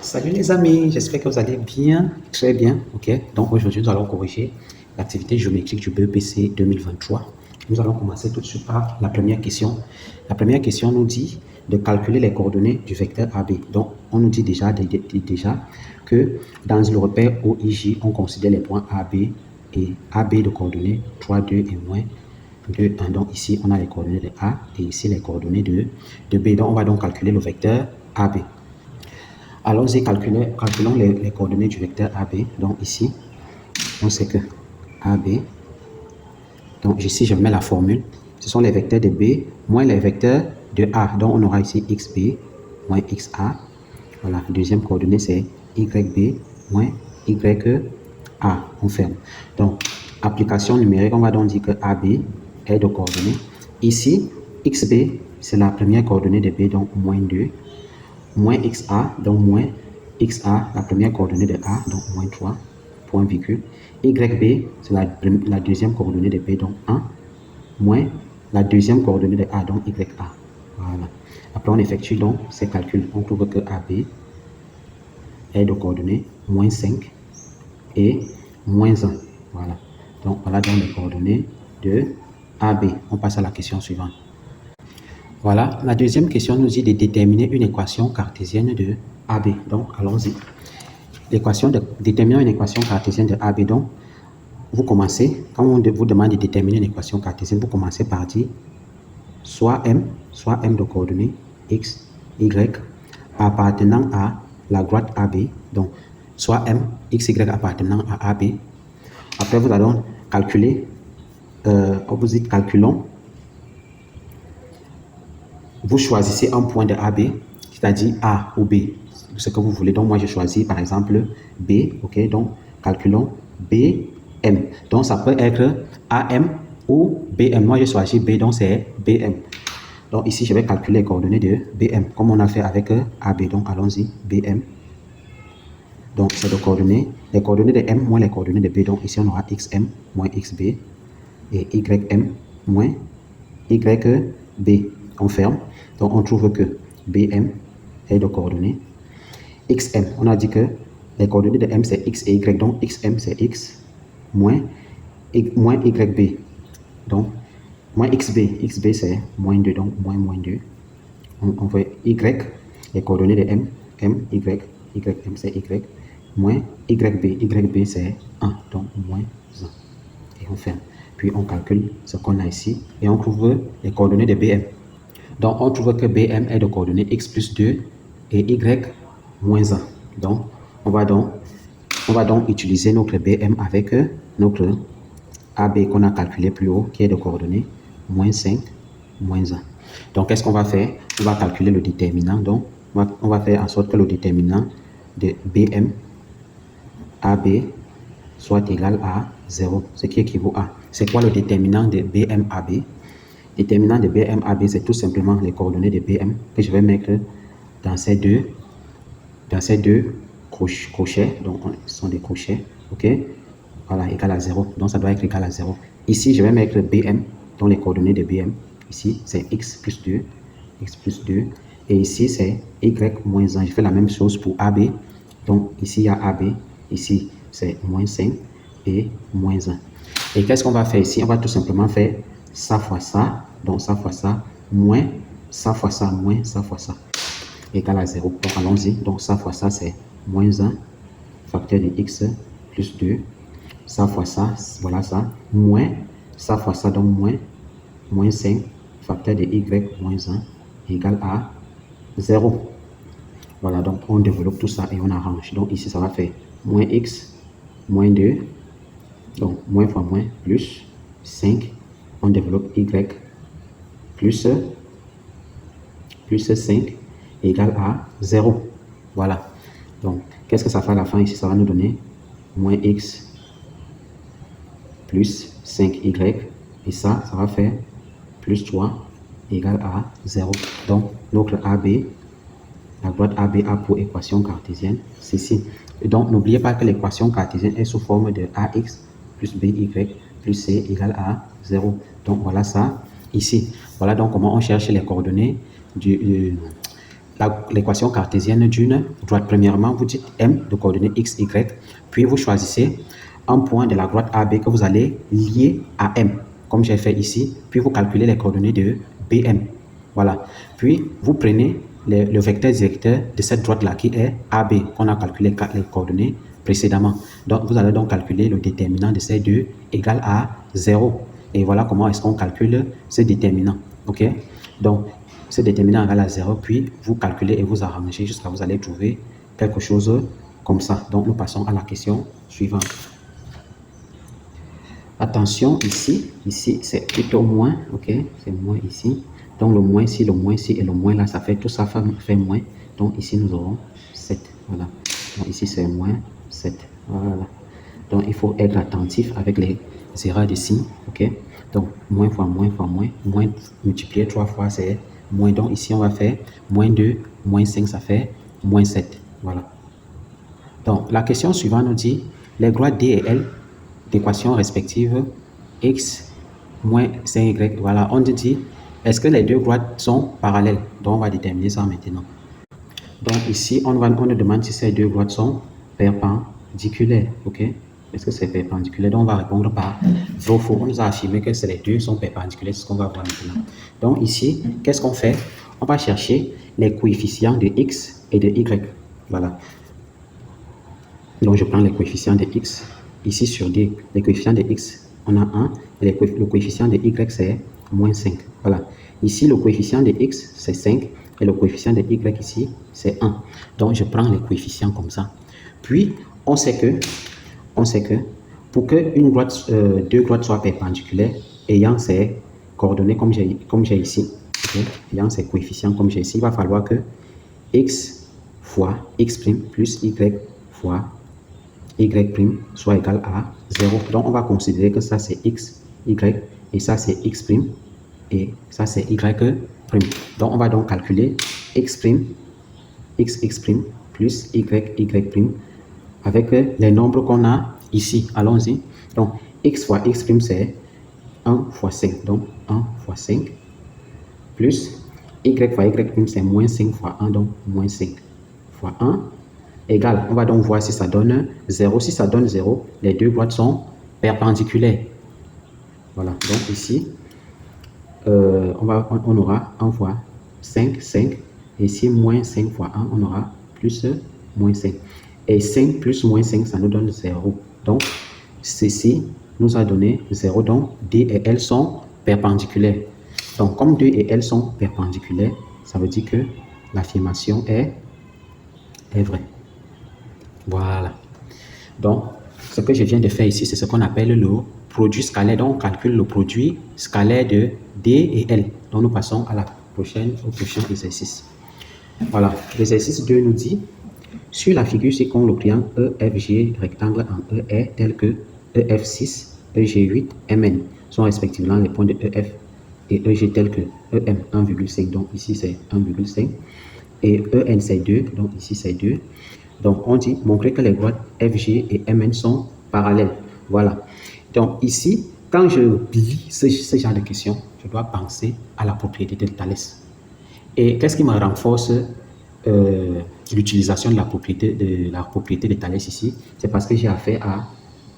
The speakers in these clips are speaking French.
Salut les amis, j'espère que vous allez bien, très bien, ok. Donc aujourd'hui nous allons corriger l'activité géométrique du BEPC 2023. Nous allons commencer tout de suite par la première question. La première question nous dit de calculer les coordonnées du vecteur AB. Donc on nous dit déjà que dans le repère OIJ, on considère les points AB et AB de coordonnées 3, 2 et moins 2, 1. Donc ici on a les coordonnées de A et ici les coordonnées de B. Donc on va donc calculer le vecteur AB. Allons-y, calculons les coordonnées du vecteur AB. Donc ici, on sait que AB, donc ici je mets la formule, ce sont les vecteurs de B moins les vecteurs de A. Donc on aura ici XB moins XA. Voilà, deuxième coordonnée c'est YB moins YA. On ferme. Donc, application numérique, on va donc dire que AB est de coordonnées. Ici, XB, c'est la première coordonnée de B, donc moins 2. Moins XA, donc moins XA, la première coordonnée de A, donc moins 3, point virgule. YB, c'est la deuxième coordonnée de B, donc 1, moins la deuxième coordonnée de A, donc YA. Voilà. Après, on effectue donc ces calculs. On trouve que AB est de coordonnées moins 5 et moins 1. Voilà. Donc, voilà donc les coordonnées de AB. On passe à la question suivante. Voilà, la deuxième question nous dit de déterminer une équation cartésienne de AB. Donc, allons-y. Déterminons une équation cartésienne de AB. Donc, vous commencez, quand on vous demande de déterminer une équation cartésienne, vous commencez par dire soit M de coordonnées X, Y, appartenant à la droite AB. Donc, soit M, X, Y appartenant à AB. Après, vous allez calculer, on vous dit calculons. Vous choisissez un point de AB, c'est-à-dire A ou B, ce que vous voulez. Donc, moi, je choisis par exemple B, ok. Donc, calculons BM. Donc, ça peut être AM ou BM. Moi, je choisis B, donc c'est BM. Donc, ici, je vais calculer les coordonnées de BM, comme on a fait avec AB. Donc, allons-y, BM. Donc, c'est les coordonnées de M moins les coordonnées de B. Donc, ici, on aura XM moins XB et YM moins YB. On ferme. Donc, on trouve que BM est de coordonnées XM. On a dit que les coordonnées de M, c'est X et Y. Donc, XM, c'est X moins YB. Donc, moins XB. XB, c'est moins 2. Donc, moins 2. On fait Y. Les coordonnées de M, Y. YM, c'est Y. Moins YB. YB, c'est 1. Donc, moins 1. Et on ferme. Puis, on calcule ce qu'on a ici. Et on trouve les coordonnées de BM. Donc, on trouve que BM est de coordonnées X plus 2 et Y moins 1. Donc, on va donc utiliser notre BM avec notre AB qu'on a calculé plus haut, qui est de coordonnées moins 5, moins 1. Donc, qu'est-ce qu'on va faire? On va calculer le déterminant. Donc, on va faire en sorte que le déterminant de BM AB soit égal à 0, ce qui équivaut à... C'est quoi le déterminant de BM AB? Déterminant de BM AB, c'est tout simplement les coordonnées de BM que je vais mettre dans ces deux crochets. Donc, ce sont des crochets. OK? Voilà, égal à 0. Donc, ça doit être égal à 0. Ici, je vais mettre BM, donc les coordonnées de BM. Ici, c'est X plus 2. X plus 2. Et ici, c'est Y moins 1. Je fais la même chose pour AB. Donc, ici, il y a AB. Ici, c'est moins 5 et moins 1. Et qu'est-ce qu'on va faire ici? On va tout simplement faire ça fois ça, donc ça fois ça, moins ça fois ça, moins ça fois ça, égal à 0. Donc allons-y, donc ça fois ça c'est moins 1, facteur de x plus 2, ça fois ça, voilà ça, moins ça fois ça, donc moins 5, facteur de y moins 1, égal à 0. Voilà, donc on développe tout ça et on arrange. Donc ici ça va faire moins x, moins 2, donc moins fois moins, plus 5, on développe y plus 5 égale à 0. Voilà. Donc, qu'est-ce que ça fait à la fin ici? Ça va nous donner moins x plus 5y. Et ça va faire plus 3 égale à 0. Donc, notre AB, la droite AB a pour équation cartésienne, c'est ici. Et donc, n'oubliez pas que l'équation cartésienne est sous forme de AX plus BY plus C égale à 0. Donc, voilà ça ici. Voilà donc comment on cherche les coordonnées l'équation cartésienne d'une droite. Premièrement, vous dites M de coordonnées X, Y, puis vous choisissez un point de la droite AB que vous allez lier à M, comme j'ai fait ici, puis vous calculez les coordonnées de BM. Voilà. Puis, vous prenez le vecteur directeur de cette droite-là qui est AB, qu'on a calculé les coordonnées précédemment. Donc, vous allez donc calculer le déterminant de ces deux égal à 0. Et voilà comment est-ce qu'on calcule ce déterminant. OK? Donc, ce déterminant égal à 0, puis vous calculez et vous arrangez jusqu'à ce que vous allez trouver quelque chose comme ça. Donc, nous passons à la question suivante. Attention, ici c'est plutôt moins, ok? C'est moins ici. Donc, le moins ici et le moins là, ça fait tout ça fait moins. Donc, ici, nous aurons 7. Voilà. Donc, ici, c'est moins 7. Voilà. Donc, il faut être attentif avec les erreurs de signes, ok? Donc, moins fois moins fois moins. Moins multiplié 3 fois, c'est moins. Donc, ici, on va faire moins 2, moins 5, ça fait moins 7. Voilà. Donc, la question suivante nous dit les droites D et L d'équations respectives x moins 5y. Voilà, on dit, est-ce que les deux droites sont parallèles? Donc, on va déterminer ça maintenant. Donc, ici, on nous demande si ces deux droites sont perpendiculaires. OK? Est-ce que c'est perpendiculaire? Donc, on va répondre par vrai ou faux. On nous a affirmé que les deux sont perpendiculaires. C'est ce qu'on va voir maintenant. Donc, ici, qu'est-ce qu'on fait? On va chercher les coefficients de x et de y. Voilà. Donc, je prends les coefficients de x. Ici, sur D, les coefficients de x, on a 1. Et le coefficient de y, c'est moins 5. Voilà. Ici, le coefficient de x, c'est 5. Et le coefficient de y ici, c'est 1. Donc, je prends les coefficients comme ça. Puis, on sait que pour que deux droites soient perpendiculaires, ayant ces coordonnées comme j'ai ici, okay, ayant ces coefficients comme j'ai ici, il va falloir que x fois x' plus y fois y' soit égal à 0. Donc, on va considérer que ça, c'est x, y, et ça, c'est x', et ça, c'est y'. Donc, on va donc calculer x', x' plus y' avec les nombres qu'on a ici. Allons-y. Donc, x fois x', c'est 1 fois 5. Donc, 1 fois 5 plus y fois y', c'est moins 5 fois 1. Donc, moins 5 fois 1. Égal, on va donc voir si ça donne 0. Si ça donne 0, les deux droites sont perpendiculaires. Voilà, donc ici, on aura 1 fois 5, 5. Et ici, moins 5 fois 1, on aura plus moins 5. Et 5 plus moins 5, ça nous donne 0. Donc, ceci nous a donné 0. Donc, D et L sont perpendiculaires. Donc, comme D et L sont perpendiculaires, ça veut dire que l'affirmation est vraie. Voilà. Donc, ce que je viens de faire ici, c'est ce qu'on appelle le produit scalaire. Donc, on calcule le produit scalaire de D et L. Donc, nous passons à au prochain exercice. Voilà. L'exercice 2 nous dit, sur la figure ci-contre, le triangle EFG rectangle en E est tel que EF6, EG8, MN sont respectivement les points de EF et EG tels que EM 1,5. Donc, ici, c'est 1,5. Et EN, c'est 2. Donc, ici, c'est 2. Donc, on dit montrer que les droites FG et MN sont parallèles. Voilà. Donc, ici, quand je lis ce genre de questions, je dois penser à la propriété de Thalès. Et qu'est-ce qui me renforce l'utilisation de la propriété de Thalès ici? C'est parce que j'ai affaire à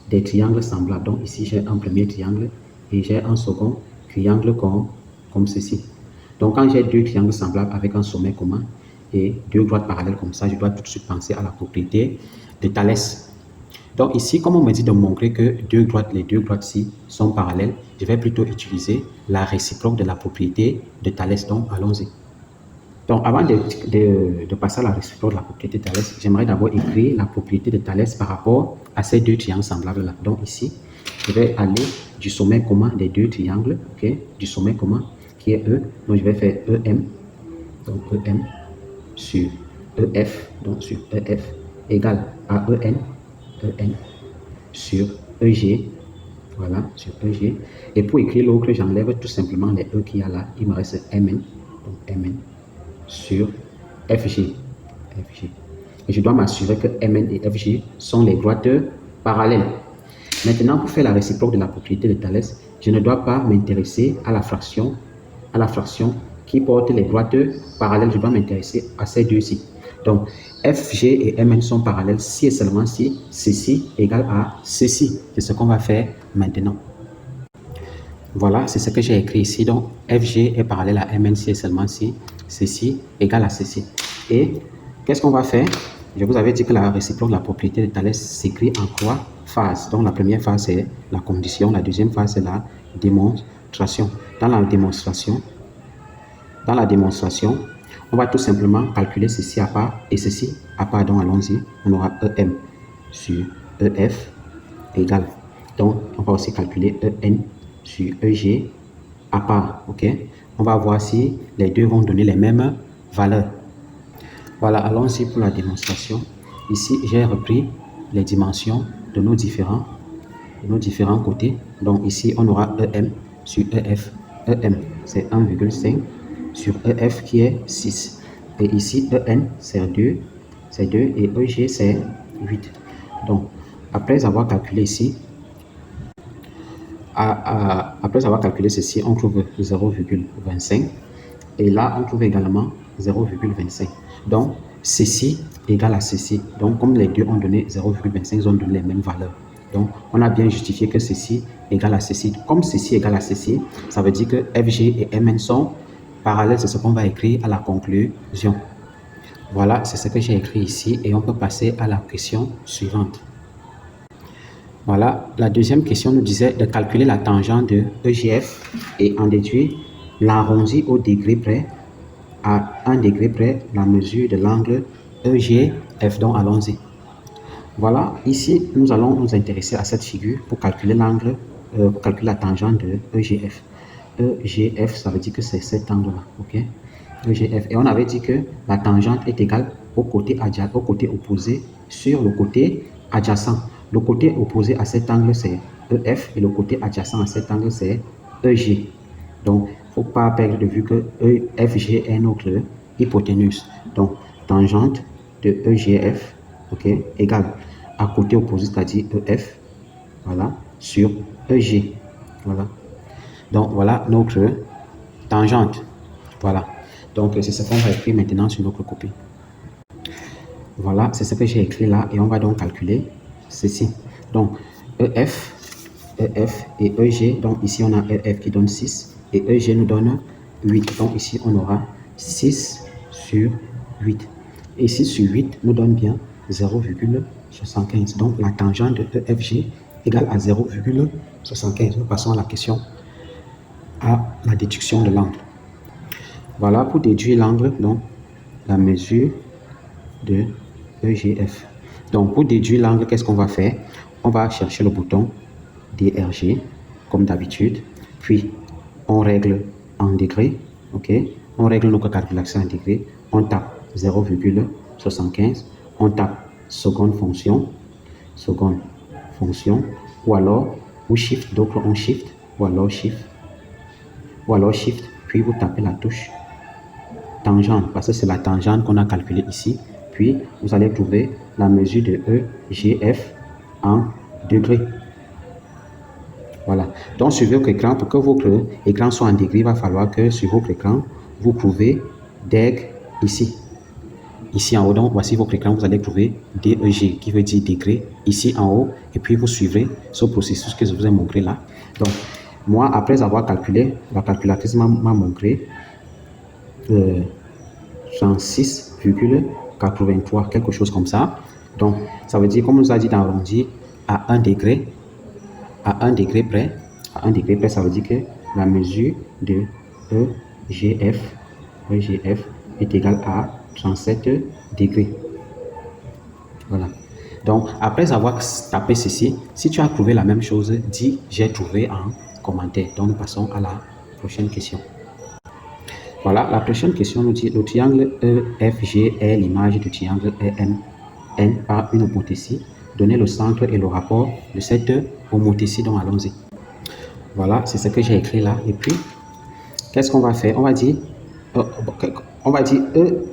des triangles semblables. Donc, ici, j'ai un premier triangle et j'ai un second triangle comme ceci. Donc, quand j'ai deux triangles semblables avec un sommet commun, et deux droites parallèles comme ça, je dois tout de suite penser à la propriété de Thalès. Donc ici, comme on me dit de montrer que les deux droites-ci sont parallèles, je vais plutôt utiliser la réciproque de la propriété de Thalès. Donc, allons-y. Donc, avant de passer à la réciproque de la propriété de Thalès, j'aimerais d'abord écrire la propriété de Thalès par rapport à ces deux triangles semblables-là. Donc ici, je vais aller du sommet commun des deux triangles, ok, du sommet commun qui est E. Donc, je vais faire EM, donc EM, sur EF, donc sur EF, égale à EN sur EG, voilà, sur EG. Et pour écrire l'autre, j'enlève tout simplement les E qu'il y a là, il me reste MN, donc MN sur FG. Et je dois m'assurer que MN et FG sont les droites parallèles. Maintenant, pour faire la réciproque de la propriété de Thalès, je ne dois pas m'intéresser à la fraction qui portent les droites parallèles, je dois m'intéresser à ces deux-ci. Donc, FG et MN sont parallèles si et seulement si ceci égale à ceci. C'est ce qu'on va faire maintenant. Voilà, c'est ce que j'ai écrit ici. Donc, FG est parallèle à MN si et seulement si ceci égale à ceci. Et qu'est-ce qu'on va faire? Je vous avais dit que la réciproque de la propriété de Thalès s'écrit en 3 phases. Donc, la première phase, c'est la condition. La deuxième phase, c'est la démonstration. Dans la démonstration, on va tout simplement calculer ceci à part et ceci à part. Donc, allons-y. On aura EM sur EF égale. Donc, on va aussi calculer EN sur EG à part. OK? On va voir si les deux vont donner les mêmes valeurs. Voilà, allons-y pour la démonstration. Ici, j'ai repris les dimensions de nos différents côtés. Donc, ici, on aura EM sur EF. EM, c'est 1,5 sur EF qui est 6. Et ici, EN, c'est 2 et EG, c'est 8. Donc, après avoir calculé ici, après avoir calculé ceci, on trouve 0,25. Et là, on trouve également 0,25. Donc, ceci égale à ceci. Donc, comme les deux ont donné 0,25, ils ont donné les mêmes valeurs. Donc, on a bien justifié que ceci égale à ceci. Comme ceci égale à ceci, ça veut dire que FG et MN sont parallèles. C'est ce qu'on va écrire à la conclusion. Voilà, c'est ce que j'ai écrit ici. Et on peut passer à la question suivante. Voilà, la deuxième question nous disait de calculer la tangente de EGF et en déduire l'arrondi au degré près, à 1 degré près, la mesure de l'angle EGF. Donc, allons-y. Voilà, ici, nous allons nous intéresser à cette figure pour calculer l'angle, pour calculer la tangente de EGF. EGF, ça veut dire que c'est cet angle-là, ok? EGF. Et on avait dit que la tangente est égale au côté opposé sur le côté adjacent. Le côté opposé à cet angle, c'est EF et le côté adjacent à cet angle, c'est EG. Donc, il ne faut pas perdre de vue que EFG est notre hypoténuse. Donc, tangente de EGF, ok, égale à côté opposé, c'est-à-dire EF, voilà, sur EG. Voilà. Donc, voilà notre tangente. Voilà. Donc, c'est ce qu'on va écrire maintenant sur notre copie. Voilà, c'est ce que j'ai écrit là et on va donc calculer ceci. Donc, EF et EG. Donc, ici, on a EF qui donne 6 et EG nous donne 8. Donc, ici, on aura 6 sur 8. Et 6 sur 8 nous donne bien 0,75. Donc, la tangente de EFG égale à 0,75. Nous passons à la question, à la déduction de l'angle. Voilà, pour déduire l'angle, donc, la mesure de EGF. Donc, pour déduire l'angle, qu'est-ce qu'on va faire? On va chercher le bouton DRG, comme d'habitude. Puis, on règle en degrés. OK? On règle notre calculation en degrés. On tape 0,75. On tape seconde fonction. Ou alors, ou shift, d'autres on shift. Ou alors shift. Puis, vous tapez la touche tangente, parce que c'est la tangente qu'on a calculée ici. Puis, vous allez trouver la mesure de EGF en degrés. Voilà. Donc, sur votre écran, pour que votre écran soit en degrés, il va falloir que sur votre écran, vous trouvez DEG ici. Ici en haut, donc, voici votre écran, vous allez trouver DEG, qui veut dire degré, ici en haut. Et puis, vous suivrez ce processus que je vous ai montré là. Donc, moi, après avoir calculé, la calculatrice m'a montré 36,83, quelque chose comme ça. Donc, ça veut dire, comme on nous a dit d'arrondir à 1 degré, à 1 degré près, ça veut dire que la mesure de EGF est égale à 37 degrés. Voilà. Donc, après avoir tapé ceci, si tu as trouvé la même chose, dis « j'ai trouvé » en commentaire. Donc, nous passons à la prochaine question. Voilà, la prochaine question nous dit le triangle EFG est l'image du triangle EMN par une homothétie. Donnez le centre et le rapport de cette homothétie. Donc, allons-y. Voilà, c'est ce que j'ai écrit là. Et puis, qu'est-ce qu'on va faire? On va dire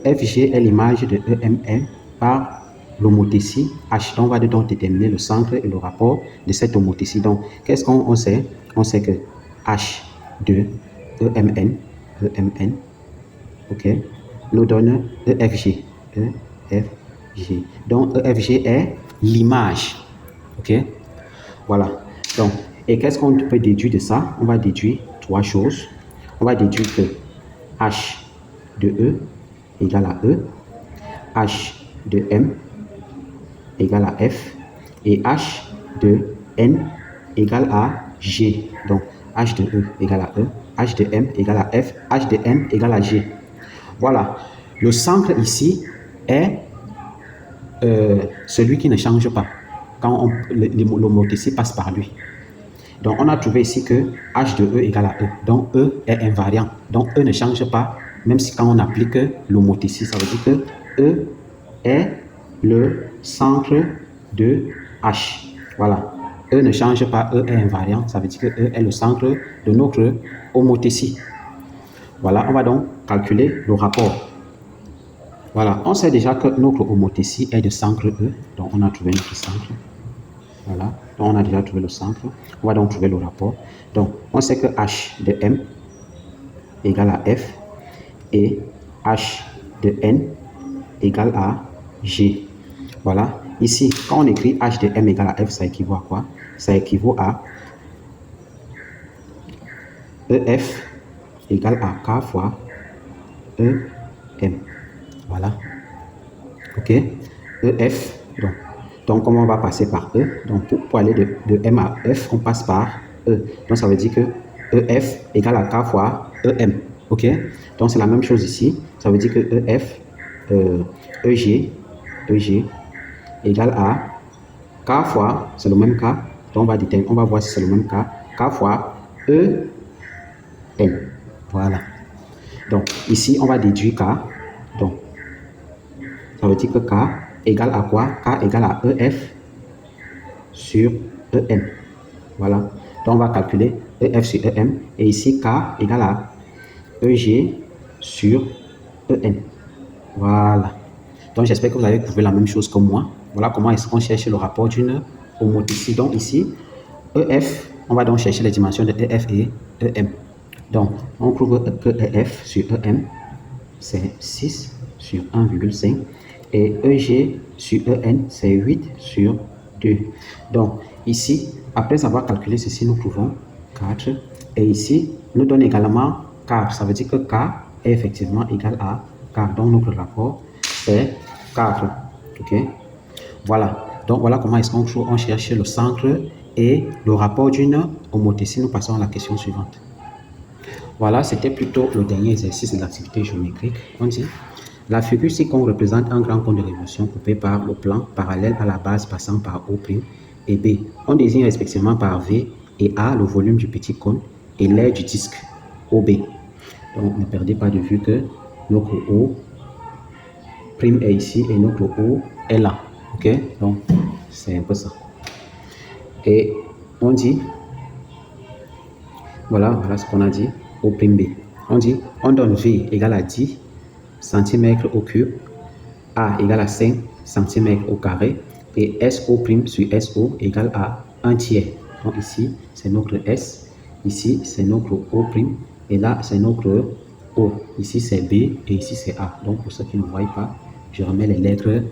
EFG est l'image de EMN par l'homothétie H. Donc, on va donc déterminer le centre et le rapport de cette homothétie. Donc, qu'est-ce qu'on sait? On sait que H de EMN ok, nous donne EFG. EFG. Donc, EFG est l'image. Ok, voilà. Donc, et qu'est-ce qu'on peut déduire de ça? On va déduire trois choses. On va déduire que H de E égale à E, H de M égale à F et H de N égale à G. Donc, H de E égale à E, H de M égale à F, H de N égale à G. Voilà. Le centre ici est celui qui ne change pas quand l'homothétie passe par lui. Donc, on a trouvé ici que H de E égale à E. Donc, E est invariant. Donc, E ne change pas, même si quand on applique l'homothétie, ça veut dire que E est le centre de H. Voilà. E ne change pas, E est invariant. Ça veut dire que E est le centre de notre homothétie. Voilà, on va donc calculer le rapport. Voilà, on sait déjà que notre homothétie est de centre E. Donc, on a trouvé notre centre. Voilà, donc on a déjà trouvé le centre. On va donc trouver le rapport. Donc, on sait que H de M égale à F et H de N égale à G. Voilà. Ici, quand on écrit H de M égale à F, ça équivaut à quoi? Ça équivaut à EF égale à K fois EM. Voilà. OK. EF, donc comment on va passer par E? Donc, pour aller de M à F, on passe par E. Donc, ça veut dire que EF égale à K fois EM. OK? Donc, c'est la même chose ici. Ça veut dire que EF, EG égale à K fois, c'est le même K. Donc, on va voir si c'est le même K. K fois EN. Voilà. Donc, ici, on va déduire K. Donc, ça veut dire que K égale à quoi? K égale à EF sur EM. Voilà. Donc, on va calculer EF sur EM. Et ici, K égale à EG sur EN. Voilà. Donc, j'espère que vous avez trouvé la même chose que moi. Voilà comment est-ce qu'on cherche le rapport d'une homothétie. Donc, ici, EF, on va donc chercher les dimensions de EF et EM. Donc, on trouve que EF sur EM, c'est 6 sur 1,5. Et EG sur EN, c'est 8 sur 2. Donc, ici, après avoir calculé ceci, nous trouvons 4. Et ici, nous donne également 4. Ça veut dire que K est effectivement égal à 4. Donc, notre rapport, c'est 4. OK? Voilà. Donc, voilà comment est-ce qu'on cherche le centre et le rapport d'une homothétie. Nous passons à la question suivante. Voilà, c'était plutôt le dernier exercice de l'activité géométrique. On dit, la figure ci-contre représente un grand cône de révolution coupé par le plan parallèle à la base passant par O' et B. On désigne respectivement par V et A le volume du petit cône et l'aire du disque OB. Donc, ne perdez pas de vue que notre O' est ici et notre O est là. OK? Donc, c'est un peu ça. Et on dit, voilà ce qu'on a dit, O'B. On dit, on donne V égale à 10 cm au cube, A égale à 5 cm au carré et SO' sur SO égale à 1 tiers. Donc ici, c'est notre S, ici, c'est notre O' et là, c'est notre O. Ici, c'est B et ici, c'est A. Donc, pour ceux qui ne voient pas, je remets les lettres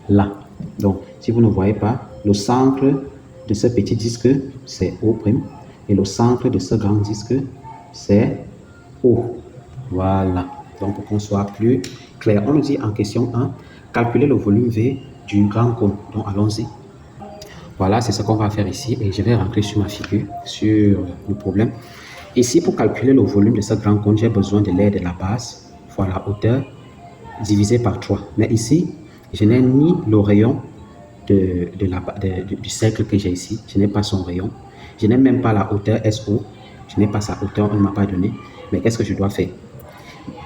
là. Donc, si vous ne voyez pas, le centre de ce petit disque, c'est O' et le centre de ce grand disque, c'est O. Voilà. Donc, pour qu'on soit plus clair, on nous dit en question 1, calculer le volume V du grand cône. Donc, allons-y. Voilà, c'est ce qu'on va faire ici et je vais rentrer sur ma figure, sur le problème. Ici, pour calculer le volume de ce grand cône, j'ai besoin de l'aire de la base fois la hauteur divisé par 3. Mais ici, je n'ai ni le rayon du cercle que j'ai ici, je n'ai pas son rayon. Je n'ai même pas la hauteur SO, je n'ai pas sa hauteur, on ne m'a pas donné. Mais qu'est-ce que je dois faire?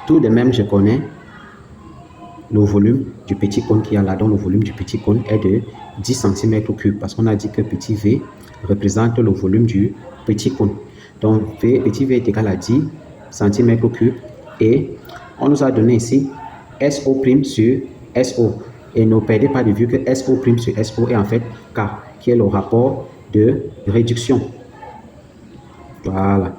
Tout de même, je connais le volume du petit cône qu'il y a là. Donc, le volume du petit cône est de 10 cm3 parce qu'on a dit que petit v représente le volume du petit cône. Donc, petit v est égal à 10 cm3 et on nous a donné ici SO' sur SO. Et ne perdez pas de vue que SO' sur SO est en fait K, qui est le rapport de réduction. Voilà.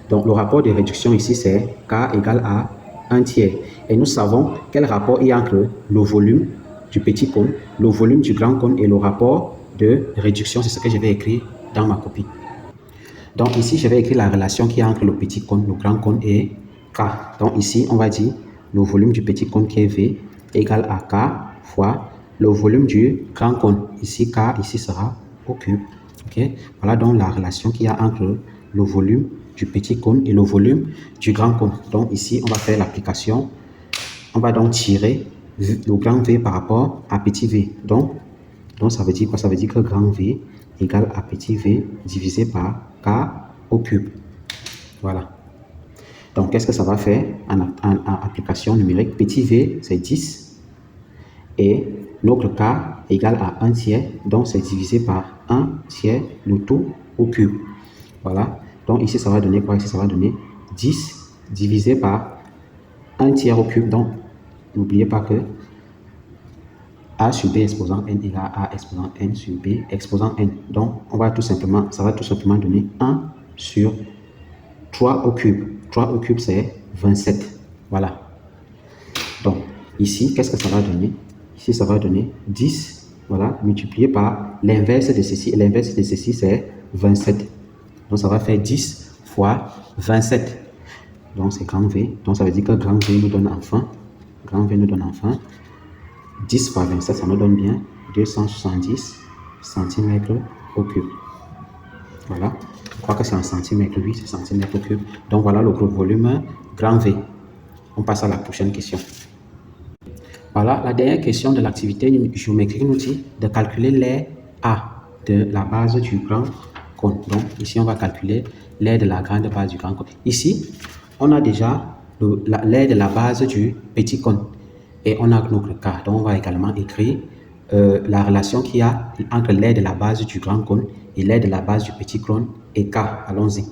Donc, le rapport de réduction ici, c'est K égale à 1 tiers. Et nous savons quel rapport il y a entre le volume du petit cône, le volume du grand cône et le rapport de réduction. C'est ce que je vais écrire dans ma copie. Donc ici, je vais écrire la relation qu'il y a entre le petit cône, le grand cône et K. Donc ici, on va dire le volume du petit cône qui est V égale à K fois le volume du grand cône. Ici, K, ici sera au cube. Okay? Voilà donc la relation qu'il y a entre le volume du petit cône et le volume du grand cône. Donc ici, on va faire l'application. On va donc tirer le grand V par rapport à petit v. Donc ça veut dire quoi? Ça veut dire que grand V égale à petit v divisé par K au cube. Voilà. Donc, qu'est-ce que ça va faire en application numérique? Petit v, c'est 10. Et notre K égale à 1 tiers. Donc, c'est divisé par 1 tiers le tout au cube. Voilà. Donc, ici, ça va donner quoi? Ici, ça va donner 10 divisé par 1 tiers au cube. Donc, n'oubliez pas que A sur B exposant n égale A exposant n sur B exposant n. Donc, ça va tout simplement donner 1 sur 3 au cube. 3 au cube, c'est 27. Voilà. Donc, ici, qu'est-ce que ça va donner? Ici, ça va donner 10, voilà, multiplié par l'inverse de ceci. Et l'inverse de ceci, c'est 27. Donc, ça va faire 10 fois 27. Donc, c'est grand V. Donc, ça veut dire que grand V nous donne enfin 10 fois 27, ça nous donne bien 270 cm au cube. Voilà. Je crois que c'est en centimètres, oui, c'est centimètres au cube. Donc, voilà le gros volume grand V. On passe à la prochaine question. Voilà, la dernière question de l'activité géométrique nous dit de calculer l'aire A de la base du grand cône. Donc, ici, on va calculer l'aire de la grande base du grand cône. Ici, on a déjà l'aire de la base du petit cône. Et on a notre cas. Donc, on va également écrire la relation qu'il y a entre l'aire de la base du grand cône et l'aire de la base du petit cône et K. Allons-y.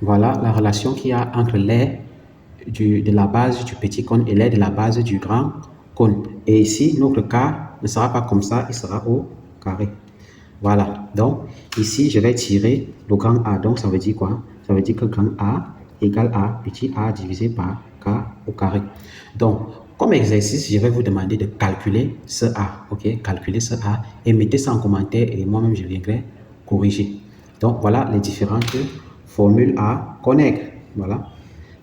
Voilà la relation qu'il y a entre l'aire de la base du petit cône et l'aire de la base du grand cône. Et ici, notre K ne sera pas comme ça, il sera au carré. Voilà. Donc, ici, je vais tirer le grand A. Donc, ça veut dire quoi? Ça veut dire que grand A égale à petit a divisé par K au carré. Donc, comme exercice, je vais vous demander de calculer ce A, ok? Calculer ce A et mettez ça en commentaire et moi-même, je viendrai corriger. Donc, voilà les différentes formules à connaître. Voilà.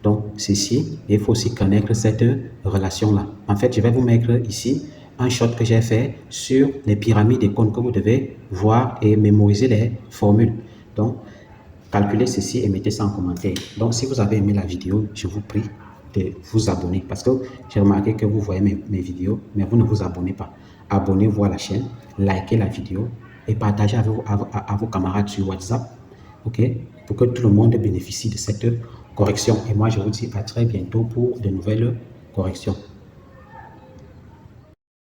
Donc, ceci, il faut aussi connaître cette relation-là. En fait, je vais vous mettre ici un shot que j'ai fait sur les pyramides des cônes que vous devez voir et mémoriser les formules. Donc, calculez ceci et mettez ça en commentaire. Donc, si vous avez aimé la vidéo, je vous prie de vous abonner parce que j'ai remarqué que vous voyez mes vidéos, mais vous ne vous abonnez pas. Abonnez-vous à la chaîne, likez la vidéo et partagez à vos camarades sur WhatsApp, ok, pour que tout le monde bénéficie de cette correction. Et moi, je vous dis à très bientôt pour de nouvelles corrections.